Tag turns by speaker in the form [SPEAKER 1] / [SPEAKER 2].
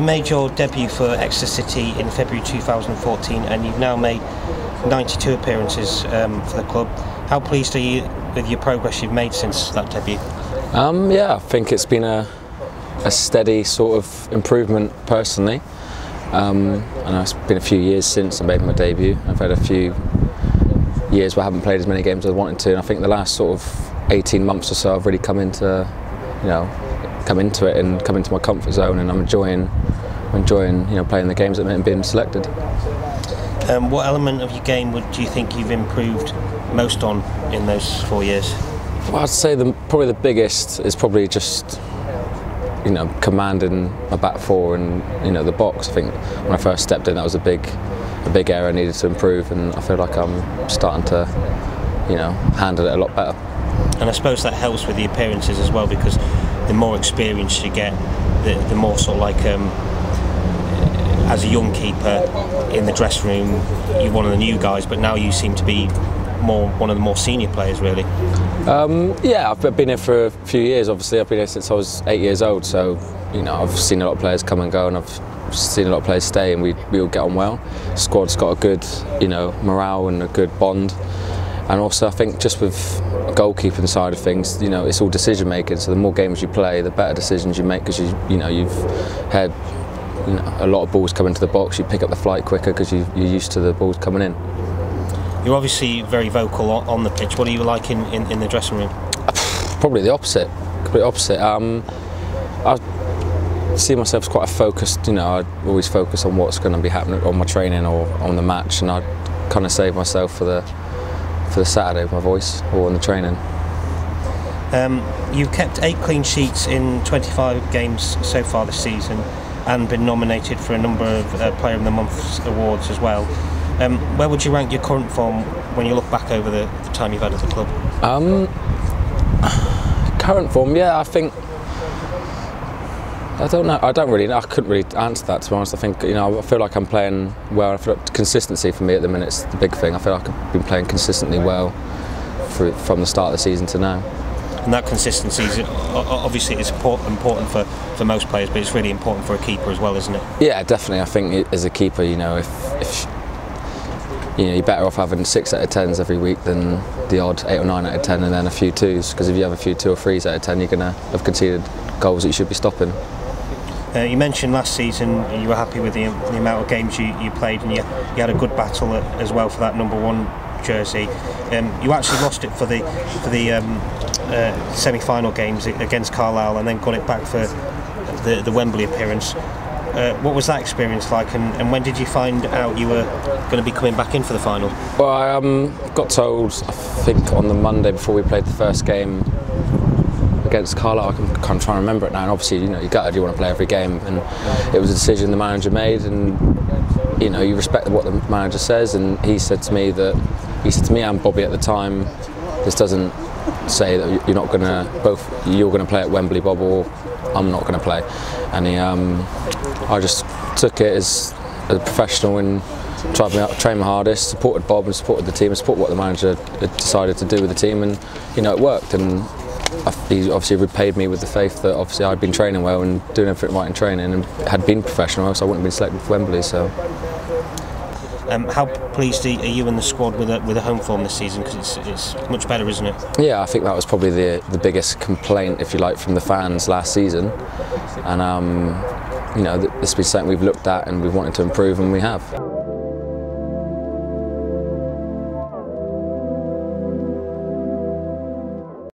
[SPEAKER 1] You made your debut for Exeter City in February 2014 and you've now made 92 appearances for the club. How pleased are you with your progress you've made since that debut?
[SPEAKER 2] Yeah, I think it's been a steady sort of improvement personally. I know it's been a few years since I made my debut. I've had a few years where I haven't played as many games as I wanted to, and I think the last sort of 18 months or so I've really come into it and come into my comfort zone, and I'm enjoying playing the games and being selected.
[SPEAKER 1] What element of your game do you think you've improved most on in those 4 years?
[SPEAKER 2] Well, I'd say probably the biggest is probably just commanding my back four and the box. I think when I first stepped in, that was a big area I needed to improve, and I feel like I'm starting to handle it a lot better.
[SPEAKER 1] And I suppose that helps with the appearances as well, because the more experience you get, the more sort of like as a young keeper in the dressing room, you're one of the new guys, but now you seem to be one of the more senior players, really. Yeah, I've been here for a few years. Obviously, I've been here since I was 8 years old, so I've seen a lot of players come and go, and I've seen a lot of players stay, and we all get on well. The squad's got a good morale and a good bond. And also, I think just with goalkeeping side of things, it's all decision making. So the more games you play, the better decisions you make, because you've had a lot of balls come into the box. You pick up the flight quicker because you're used to the balls coming in. You're obviously very vocal on the pitch. What are you like in the dressing room?
[SPEAKER 2] Probably the opposite. Completely opposite. I see myself as quite a focused. I always focus on what's going to be happening on my training or on the match, and I kind of save myself for the Saturday with my voice or in the training.
[SPEAKER 1] You've kept 8 clean sheets in 25 games so far this season, and been nominated for a number of Player of the Month awards as well. Where would you rank your current form when you look back over the time you've had at the club?
[SPEAKER 2] Current form, yeah, I think. I don't know. I don't really know. I couldn't really answer that, to be honest. I think I feel like I'm playing well. I feel like consistency for me at the minute is the big thing. I feel like I've been playing consistently well from the start of the season to now.
[SPEAKER 1] And that consistency is obviously important for most players, but it's really important for a keeper as well, isn't it?
[SPEAKER 2] Yeah, definitely. I think as a keeper, if you're better off having 6 out of 10s every week than the odd 8 or 9 out of 10 and then a few 2s, because if you have a few 2 or 3s out of 10, you're going to have conceded goals that you should be stopping.
[SPEAKER 1] You mentioned last season you were happy with the amount of games you played, and you had a good battle as well for that #1 jersey. You actually lost it for the semi-final games against Carlisle, and then got it back for the Wembley appearance. What was that experience like, and when did you find out you were going to be coming back in for the final?
[SPEAKER 2] Well, I got told, I think on the Monday before we played the first game against Carlisle. I'm kind of trying to remember it now, and obviously you're gutted, you want to play every game, and it was a decision the manager made, and you respect what the manager says, and he said to me and Bobby at the time, this doesn't say that you're going to play at Wembley, Bob, or I'm not going to play. And I just took it as a professional and trained my hardest, supported Bob and supported the team, and supported what the manager had decided to do with the team, and it worked. And he obviously repaid me with the faith that obviously I'd been training well and doing everything right in training, and had been professional, else I wouldn't have been selected for Wembley. So.
[SPEAKER 1] How pleased are you and the squad with a home form this season? Because it's much better, isn't it? Yeah,
[SPEAKER 2] I think that was probably the biggest complaint, if you like, from the fans last season, and this has been something we've looked at and we've wanted to improve, and we have.